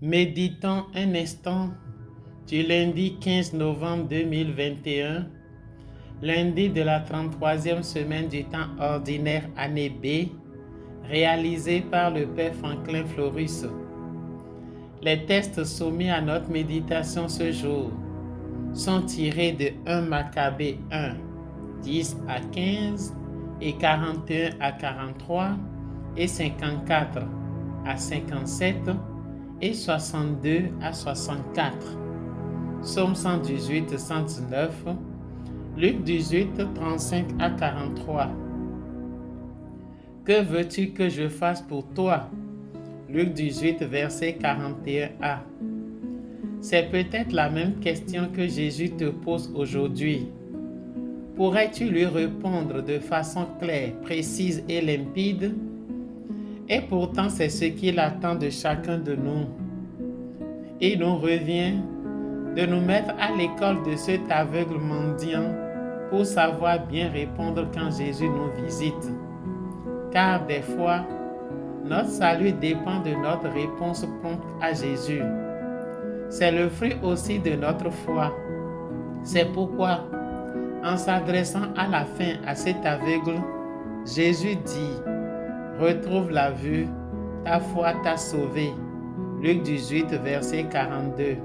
Méditons un instant du lundi 15 novembre 2021, lundi de la 33e semaine du temps ordinaire année B, réalisé par le Père Franklin Florus. Les textes soumis à notre méditation ce jour sont tirés de 1 Maccabée 1, 10 à 15 et 41 à 43 et 54 à 57 et 62 à 64. Psaume 118, 119, Luc 18, 35 à 43. Que veux-tu que je fasse pour toi? Luc 18, verset 41a. C'est peut-être la même question que Jésus te pose aujourd'hui. Pourrais-tu lui répondre de façon claire, précise et limpide? Et pourtant, c'est ce qu'il attend de chacun de nous. Il nous revient de nous mettre à l'école de cet aveugle mendiant pour savoir bien répondre quand Jésus nous visite. Car des fois, notre salut dépend de notre réponse prompte à Jésus. C'est le fruit aussi de notre foi. C'est pourquoi, en s'adressant à la fin à cet aveugle, Jésus dit: « Retrouve la vue, ta foi t'a sauvé. » Luc 18, verset 42.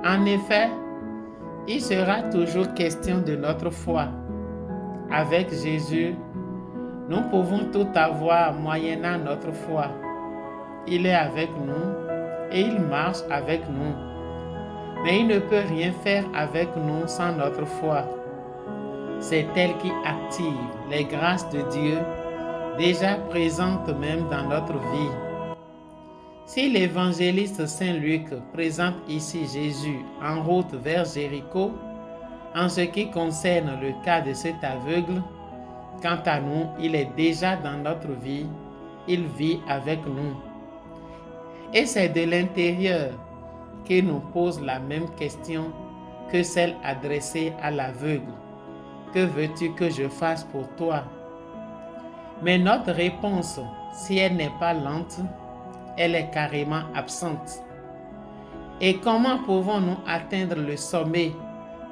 En effet, il sera toujours question de notre foi. Avec Jésus, nous pouvons tout avoir moyennant notre foi. Il est avec nous et il marche avec nous. Mais il ne peut rien faire avec nous sans notre foi. C'est elle qui active les grâces de Dieu déjà présentes même dans notre vie. Si l'évangéliste Saint Luc présente ici Jésus en route vers Jéricho, en ce qui concerne le cas de cet aveugle, quant à nous, il est déjà dans notre vie, il vit avec nous. Et c'est de l'intérieur qu'il nous pose la même question que celle adressée à l'aveugle. Que veux-tu que je fasse pour toi? Mais notre réponse, si elle n'est pas lente, elle est carrément absente. Et comment pouvons-nous atteindre le sommet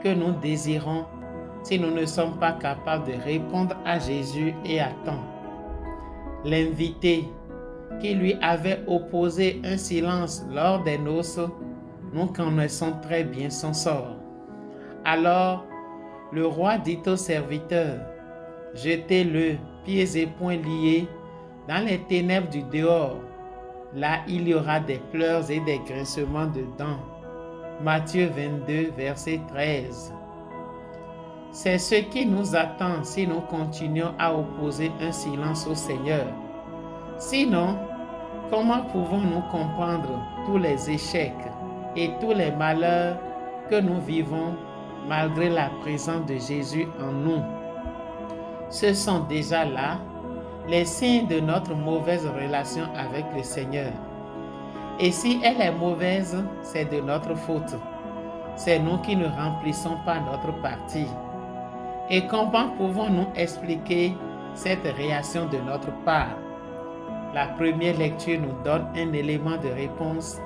que nous désirons si nous ne sommes pas capables de répondre à Jésus et à temps? L'invité qui lui avait opposé un silence lors des noces, nous connaissons très bien son sort. Alors, le roi dit au serviteur: « Jetez-le, pieds et poings liés, dans les ténèbres du dehors. Là, il y aura des pleurs et des grincements de dents. » Matthieu 22, verset 13. C'est ce qui nous attend si nous continuons à opposer un silence au Seigneur. Sinon, comment pouvons-nous comprendre tous les échecs et tous les malheurs que nous vivons malgré la présence de Jésus en nous? Ce sont déjà là les signes de notre mauvaise relation avec le Seigneur. Et si elle est mauvaise, c'est de notre faute. C'est nous qui ne remplissons pas notre partie. Et comment pouvons-nous expliquer cette réaction de notre part? La première lecture nous donne un élément de réponse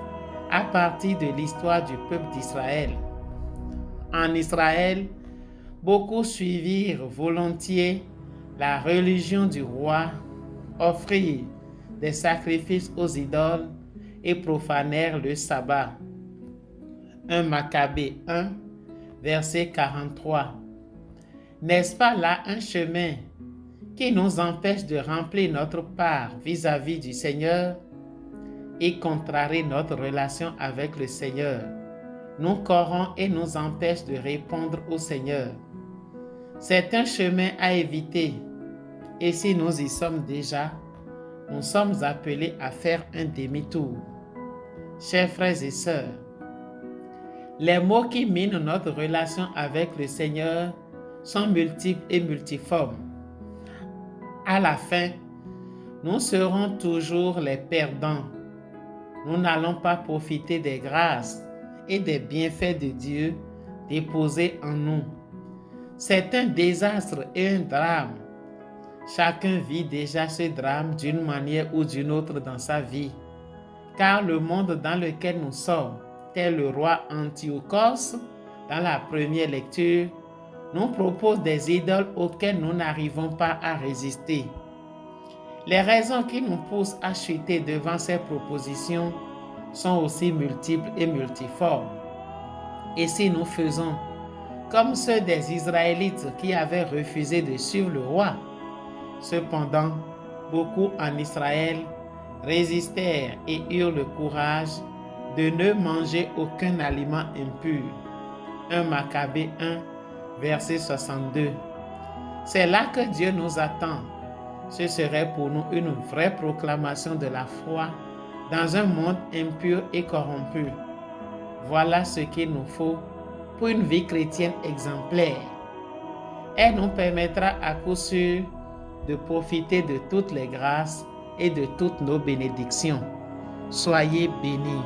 à partir de l'histoire du peuple d'Israël. En Israël, beaucoup suivirent volontiers la religion du roi, offrirent des sacrifices aux idoles et profanèrent le sabbat. 1 Maccabée 1, verset 43. N'est-ce pas là un chemin qui nous empêche de remplir notre part vis-à-vis du Seigneur et contrarie notre relation avec le Seigneur, nous corrompt et nous empêche de répondre au Seigneur? C'est un chemin à éviter, et si nous y sommes déjà, nous sommes appelés à faire un demi-tour. Chers frères et sœurs, les maux qui minent notre relation avec le Seigneur sont multiples et multiformes. À la fin, nous serons toujours les perdants. Nous n'allons pas profiter des grâces et des bienfaits de Dieu déposés en nous. C'est un désastre et un drame. Chacun vit déjà ce drame d'une manière ou d'une autre dans sa vie. car le monde dans lequel nous sommes, tel le roi Antiochos, dans la première lecture, nous propose des idoles auxquelles nous n'arrivons pas à résister. Les raisons qui nous poussent à chuter devant ces propositions sont aussi multiples et multiformes. Et si nous faisons comme ceux des Israélites qui avaient refusé de suivre le roi, cependant, beaucoup en Israël résistèrent et eurent le courage de ne manger aucun aliment impur. 1 Maccabée 1, verset 62. C'est là que Dieu nous attend. Ce serait pour nous une vraie proclamation de la foi dans un monde impur et corrompu. Voilà ce qu'il nous faut pour une vie chrétienne exemplaire. Elle nous permettra à coup sûr de profiter de toutes les grâces et de toutes nos bénédictions. Soyez bénis.